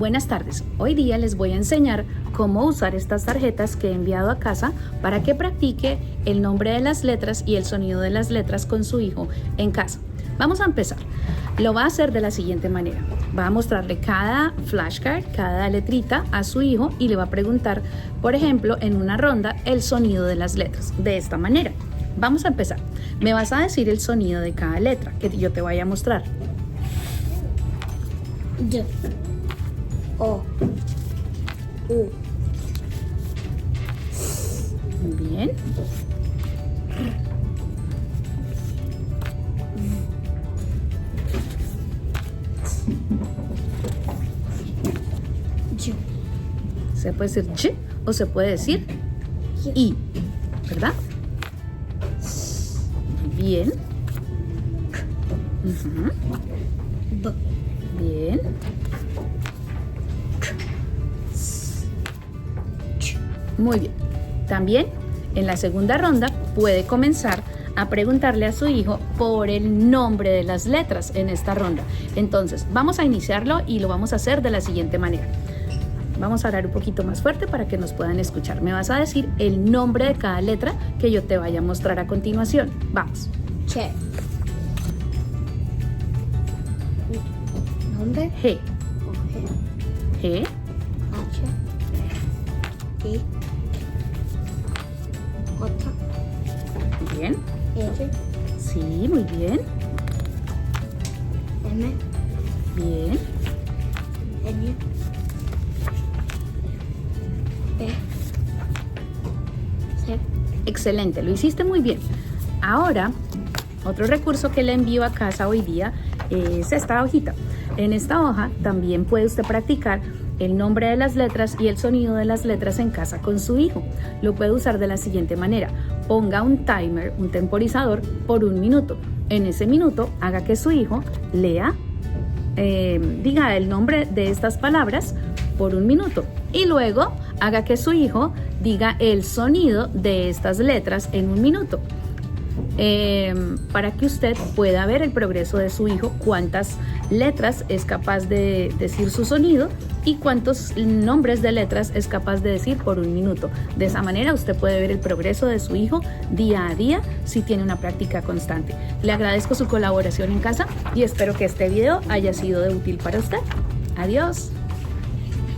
Buenas tardes, hoy día les voy a enseñar cómo usar estas tarjetas que he enviado a casa para que practique el nombre de las letras y el sonido de las letras con su hijo en casa. Vamos a empezar. Lo va a hacer de la siguiente manera. Va a mostrarle cada flashcard, cada letrita a su hijo y le va a preguntar, por ejemplo, en una ronda, el sonido de las letras. De esta manera. Vamos a empezar. Me vas a decir el sonido de cada letra que yo te vaya a mostrar. D, O, U. Bien. Y. Se puede decir Y o se puede decir I, ¿verdad? Bien. B. Bien. Muy bien. También en la segunda ronda puede comenzar a preguntarle a su hijo por el nombre de las letras en esta ronda. Entonces, vamos a iniciarlo y lo vamos a hacer de la siguiente manera. Vamos a hablar un poquito más fuerte para que nos puedan escuchar. Me vas a decir el nombre de cada letra que yo te vaya a mostrar a continuación. Vamos. Che. Nombre. G. O, G. G. H. I. J. Bien. R. Sí, muy bien. M. Bien. N. P. C. Excelente, lo hiciste muy bien. Ahora, otro recurso que le envío a casa hoy día es esta hojita. En esta hoja también puede usted practicar el nombre de las letras y el sonido de las letras en casa con su hijo. Lo puede usar de la siguiente manera. Ponga un timer, un temporizador, por 1 minuto. En ese minuto, haga que su hijo lea, diga el nombre de estas palabras por 1 minuto. Y luego, haga que su hijo diga el sonido de estas letras en 1 minuto. Para que usted pueda ver el progreso de su hijo, cuántas letras es capaz de decir su sonido y cuántos nombres de letras es capaz de decir por 1 minuto. De esa manera usted puede ver el progreso de su hijo día a día si tiene una práctica constante. Le agradezco su colaboración en casa y espero que este video haya sido de útil para usted. Adiós.